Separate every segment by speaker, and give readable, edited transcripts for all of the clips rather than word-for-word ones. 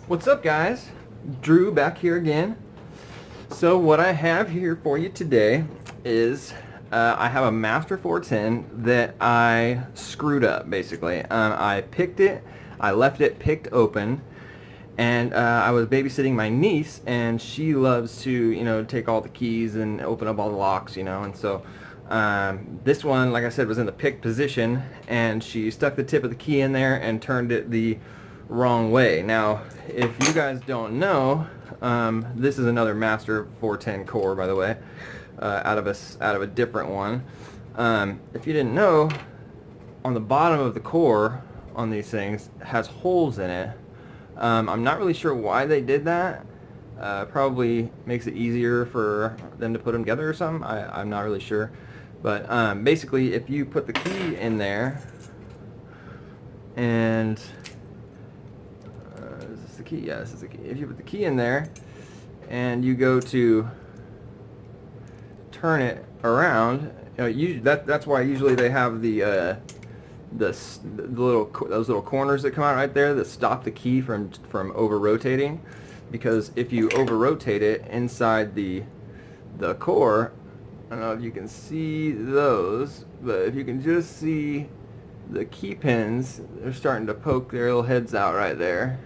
Speaker 1: What's up, guys? Drew back here again. So what I have here for you today is I have a Master 410 that I screwed up, basically. I picked it, I left it picked open, and I was babysitting my niece, and she loves to, take all the keys and open up all the locks, and so this one, like I said, was in the picked position, and she stuck the tip of the key in there and turned it the wrong way. Now, if you guys don't know, this is another Master 410 core, by the way, out of a different one. If you didn't know, on the bottom of the core on these things has holes in it. I'm not really sure why they did that. Probably makes it easier for them to put them together or something. I'm not really sure. But basically, if you put the key in there, and is this the key? Yeah, this is the key. If you put the key in there, and you go to turn it around, that's why usually they have the those little corners that come out right there that stop the key from over rotating, because if you over rotate it inside the core, I don't know if you can see those, but if you can just see the key pins, they're starting to poke their little heads out right there.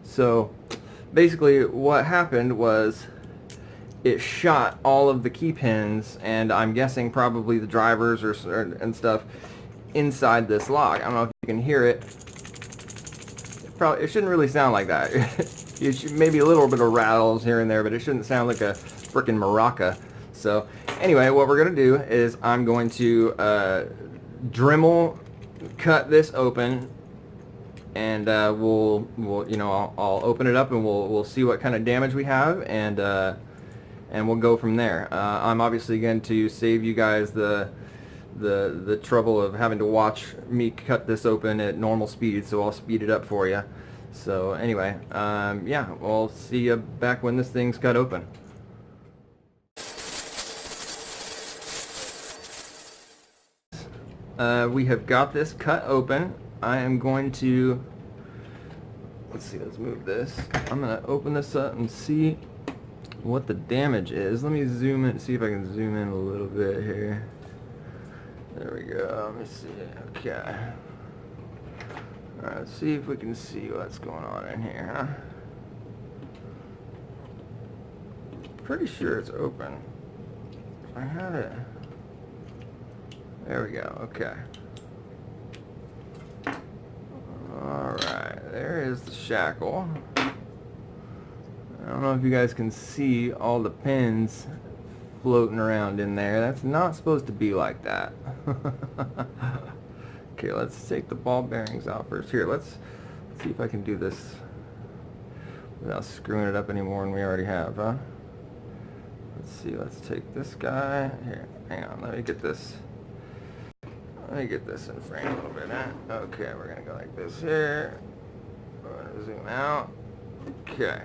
Speaker 1: So basically what happened was it shot all of the key pins, and I'm guessing probably the drivers and stuff inside this lock. I don't know if you can hear it. It shouldn't really sound like that. Maybe a little bit of rattles here and there, but it shouldn't sound like a freaking maraca. So anyway, what we're gonna do is I'm going to Dremel cut this open, and we'll I'll open it up, and we'll see what kind of damage we have, and we'll go from there. I'm obviously going to save you guys the trouble of having to watch me cut this open at normal speed, so I'll speed it up for you. So anyway, yeah, we'll see you back when this thing's cut open. We have got this cut open. I am going to, let's move this. I'm going to open this up and see what the damage is. Let me zoom in, see if I can zoom in a little bit here. There we go. Let me see. Okay. Alright, let's see if we can see what's going on in here, huh? Pretty sure it's open. I had it. There we go. Okay. Alright, there is the shackle. I don't know if you guys can see all the pins floating around in there. That's not supposed to be like that. Okay, let's take the ball bearings out first. Here, let's see if I can do this without screwing it up any more than we already have, huh? Let's see, let's take this guy. Here, hang on, let me get this in frame a little bit, huh? Okay, we're gonna go like this here. We're gonna zoom out. Okay.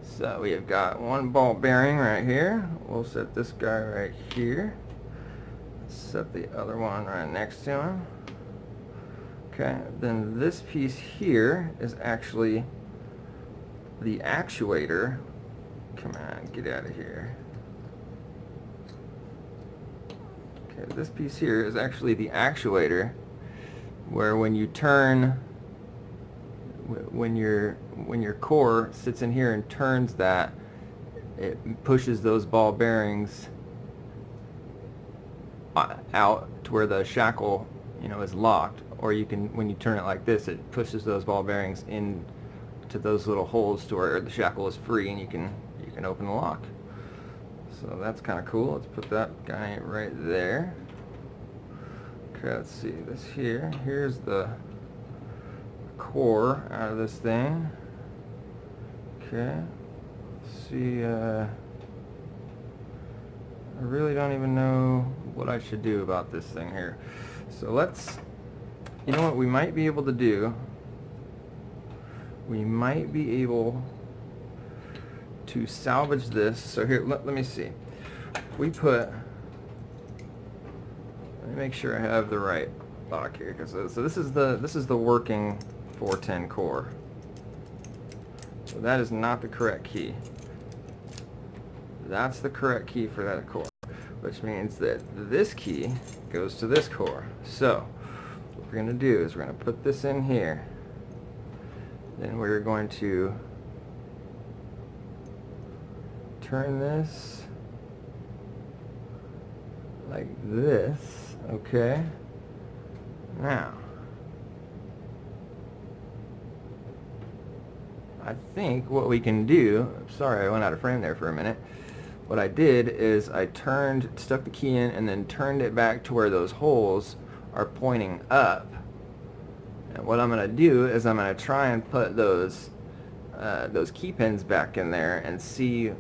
Speaker 1: So we have got one ball bearing right here. We'll set this guy right here. Set the other one right next to him. Okay, then this piece here is actually the actuator. Come on, get out of here. Okay, this piece here is actually the actuator, where when you turn, when your core sits in here and turns that, it pushes those ball bearings out to where the shackle, is locked. Or you can, when you turn it like this, it pushes those ball bearings in to those little holes to where the shackle is free, and you can open the lock. So that's kind of cool. Let's put that guy right there. Okay, let's see this here. Here's the core out of this thing. Okay, let's see. I really don't even know what I should do about this thing here. So let's, you know what we might be able to do? We might be able to salvage this. So here, let me see. We put, let me make sure I have the right lock here, because so this is the working 410 core. So that is not the correct key. That's the correct key for that core, which means that this key goes to this core. So what we're going to do is we're going to put this in here. Then we're going to turn this like this, okay? Now, I think what we can do, sorry I went out of frame there for a minute. What I did is I stuck the key in and then turned it back to where those holes are pointing up. And what I'm going to do is I'm going to try and put those key pins back in there and see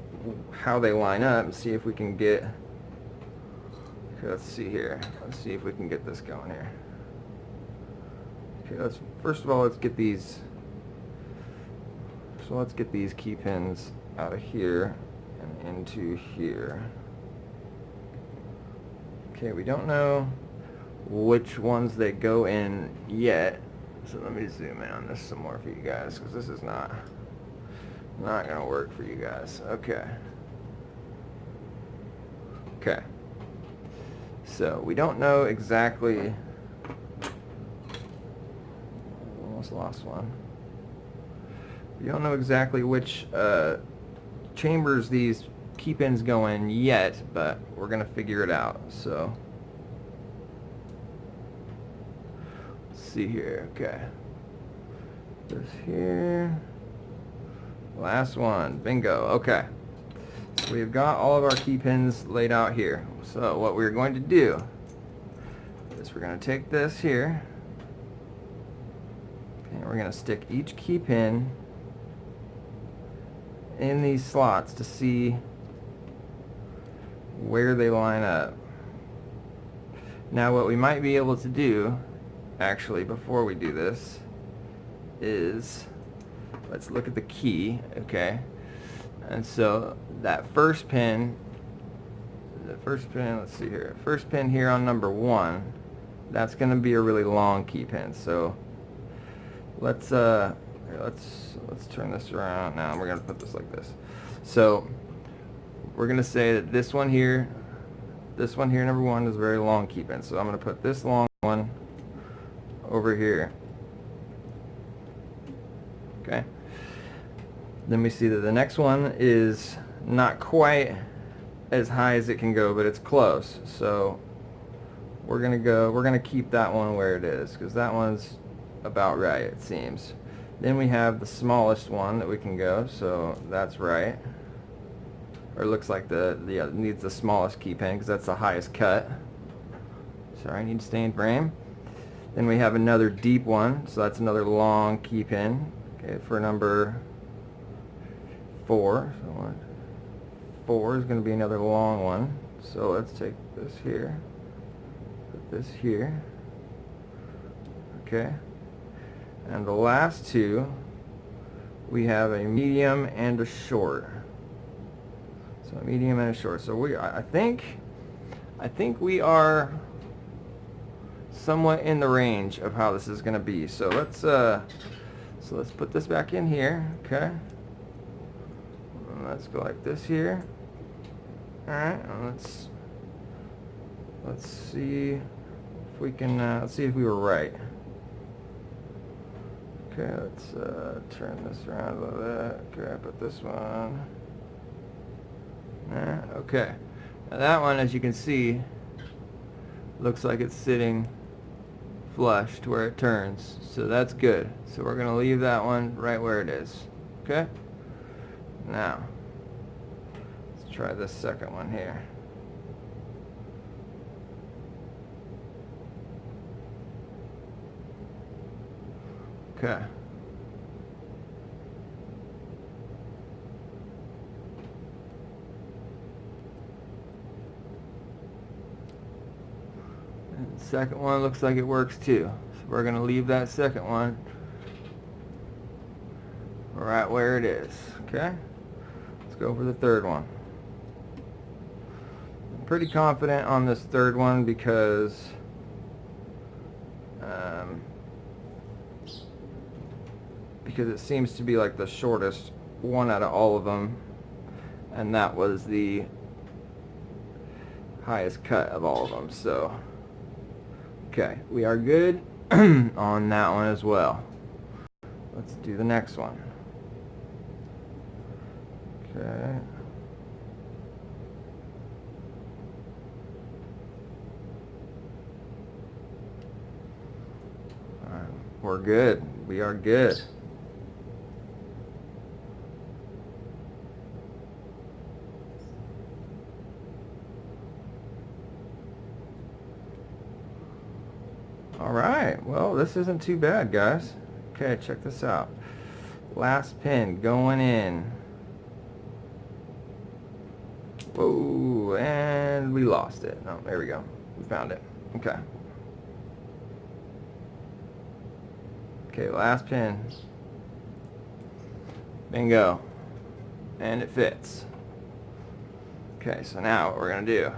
Speaker 1: how they line up and see if we can get, okay, let's see here. Let's see if we can get this going here. Okay, first of all, let's get these key pins out of here and into here. Okay, we don't know which ones they go in yet, so let me zoom in on this some more for you guys, because this is not gonna work for you guys. Okay, so we don't know exactly, almost lost one. We don't know exactly which chambers these key pins go in yet, but we're gonna figure it out. So let's see here. Okay, this here, last one, bingo. Okay, so we've got all of our key pins laid out here. So what we're going to do is we're going to take this here and we're going to stick each key pin in these slots to see where they line up. Now what we might be able to do, actually, before we do this, is let's look at the key, okay? And so that first pin, let's see here, first pin here on number 1, that's going to be a really long key pin. So let's turn this around now. We're going to put this like this. So we're going to say that this one here, number 1, is a very long key pin. So I'm going to put this long one over here. Okay. Then we see that the next one is not quite as high as it can go, but it's close. So we're gonna keep that one where it is, because that one's about right, it seems. Then we have the smallest one that we can go, so that's right. Or it looks like it needs the smallest key pin, because that's the highest cut. Sorry, I need to stay in frame. Then we have another deep one, so that's another long key pin. Okay, for number 4. So 4 is going to be another long one. So let's take this here, put this here. Okay, and the last two, we have a medium and a short. So a medium and a short. So I think we are somewhat in the range of how this is going to be. So let's put this back in here. Okay. And let's go like this here. All right. And let's see if we can. Let's see if we were right. Okay. Let's turn this around a little bit. Okay. Put this one. Okay. Now that one, as you can see, looks like it's sitting flush to where it turns, so that's good. So we're going to leave that one right where it is. Okay, now let's try this second one here. Okay, and the second one looks like it works too. So we're going to leave that second one right where it is. Okay, let's go for the third one. I'm pretty confident on this third one because it seems to be like the shortest one out of all of them, and that was the highest cut of all of them. So, okay, we are good on that one as well. Let's do the next one. Okay. We're good. We are good. All right. Well, this isn't too bad, guys. Okay, check this out. Last pin going in. Whoa, and we lost it. Oh, there we go. We found it. Okay. Okay, last pin. Bingo. And it fits. Okay, so now what we're going to do,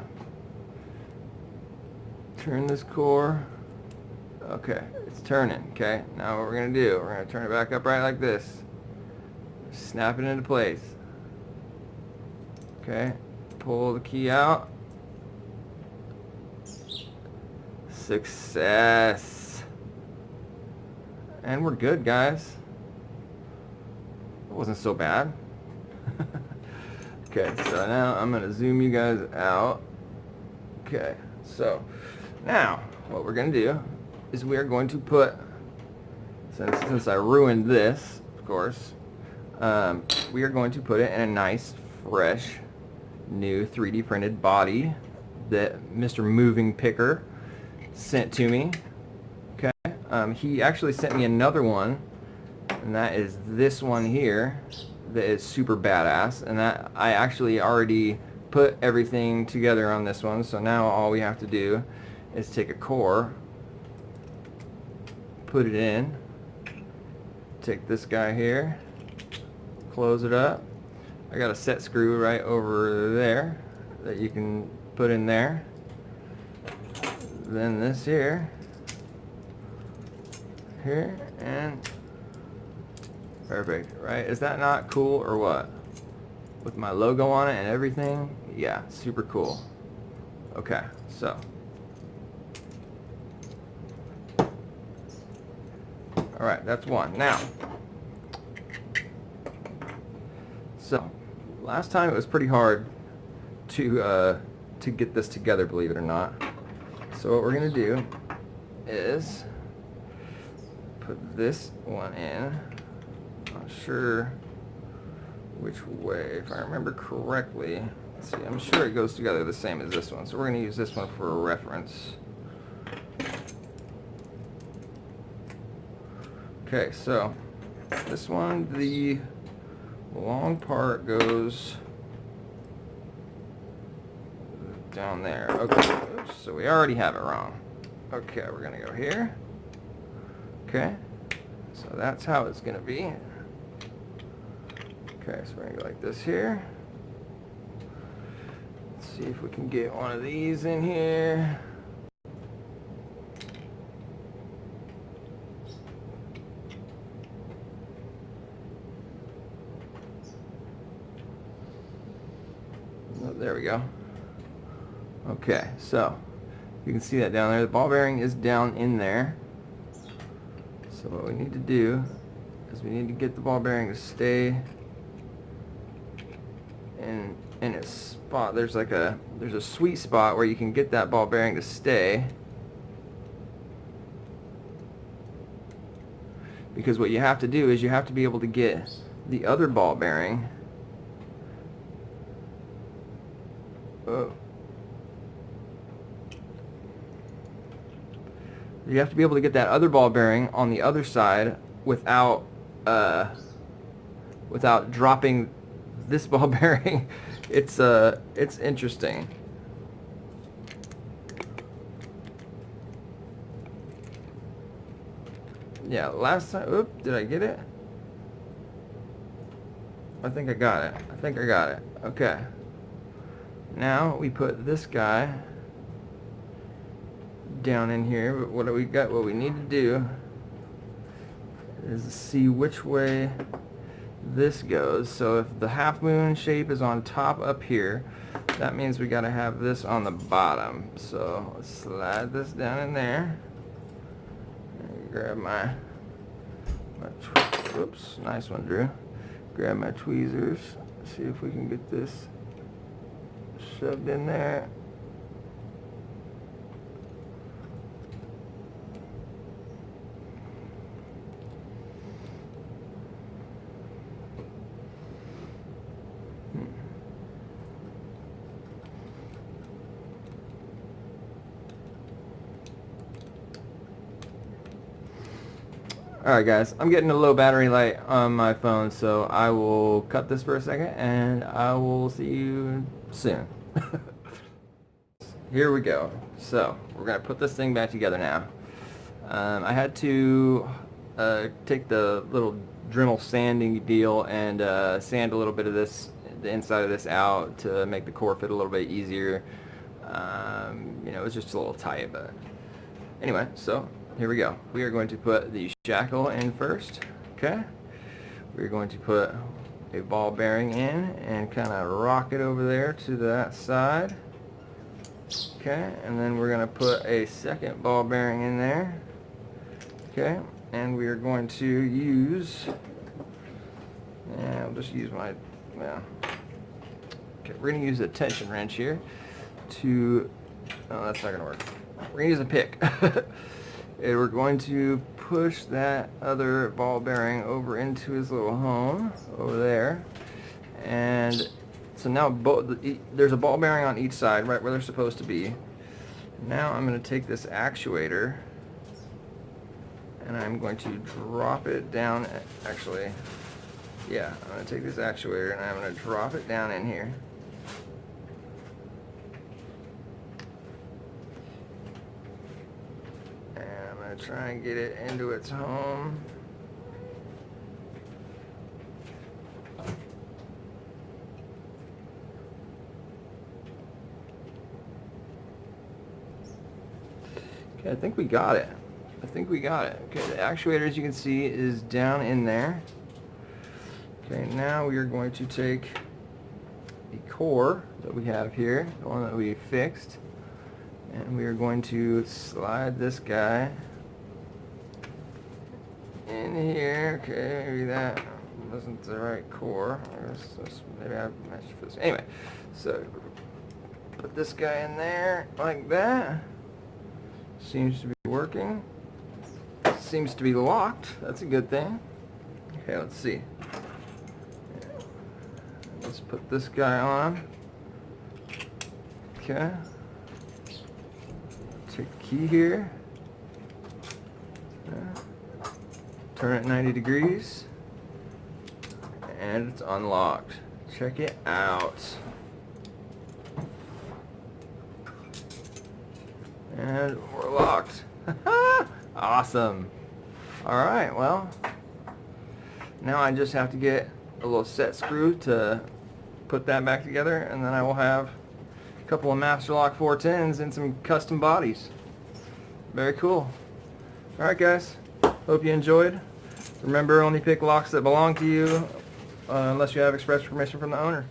Speaker 1: turn this core. Okay, it's turning. Okay, now what we're going to do, we're going to turn it back upright like this. Snap it into place. Okay, pull the key out. Success. And we're good, guys. It wasn't so bad. Okay, so now I'm going to zoom you guys out. Okay, so now what we're going to do is we are going to put, since I ruined this, of course, we are going to put it in a nice, fresh, new 3D printed body that Mr. Moving Picker sent to me. Okay, he actually sent me another one, and that is this one here that is super badass, and that I actually already put everything together on this one. So now all we have to do is take a core, put it in, take this guy here, close it up. I got a set screw right over there that you can put in there. Then this here, and perfect, right? Is that not cool or what? With my logo on it and everything? Yeah, super cool. Okay, so. Alright, that's one. Now, so, last time it was pretty hard to get this together, believe it or not. So what we're going to do is put this one in. Not sure which way, if I remember correctly. Let's see, I'm sure it goes together the same as this one. So we're going to use this one for a reference. Okay, so this one, the long part goes down there. Okay, oops, so we already have it wrong. Okay, we're going to go here. Okay, so that's how it's going to be. Okay, so we're going to go like this here. Let's see if we can get one of these in here. Oh, there we go. Okay, so you can see that down there. The ball bearing is down in there. So what we need to do is we need to get the ball bearing to stay in its spot. There's a sweet spot where you can get that ball bearing to stay. Because what you have to do is you have to be able to get the other ball bearing. You have to be able to get that other ball bearing on the other side without dropping this ball bearing. It's interesting. Yeah, last time, oop, did I get it? I think I got it. I think I got it. Okay. Now we put this guy down in here. But what do we got? What we need to do is see which way this goes. So if the half moon shape is on top up here, that means we gotta have this on the bottom. So let's slide this down in there. And grab my whoops, nice one, Drew. Grab my tweezers. See if we can get this shoved in there. Alright guys, I'm getting a low battery light on my phone, so I will cut this for a second and I will see you soon. Here we go. So, we're going to put this thing back together now. I had to take the little Dremel sanding deal and sand a little bit of this, the inside of this out to make the core fit a little bit easier. You know, it was just a little tight, but anyway, so here we go. We are going to put the shackle in first, okay? We're going to put a ball bearing in and kind of rock it over there to that side, okay? And then we're going to put a second ball bearing in there, okay? And we are going to use, I'll just use my, well, okay, we're going to use a tension wrench here to, oh, that's not going to work. We're going to use a pick. And we're going to push that other ball bearing over into his little home over there. And so now there's a ball bearing on each side, right where they're supposed to be. Now I'm going to take this actuator and I'm going to drop it down. Actually, yeah, I'm going to take this actuator and I'm going to drop it down in here. Try and get it into its home. Okay, I think we got it. Okay, the actuator, as you can see, is down in there. Okay, now we are going to take the core that we have here, the one that we fixed, and we are going to slide this guy in here. Okay, maybe that wasn't the right core. Maybe I matched for this. Anyway, so put this guy in there like that. Seems to be working. Seems to be locked. That's a good thing. Okay, let's see. Let's put this guy on. Okay. Take the key here. Turn it 90 degrees, and it's unlocked. Check it out. And we're locked. Awesome. Alright, well, now I just have to get a little set screw to put that back together, and then I will have a couple of Master Lock 410s and some custom bodies. Very cool. Alright guys, hope you enjoyed. Remember, only pick locks that belong to you unless you have express permission from the owner.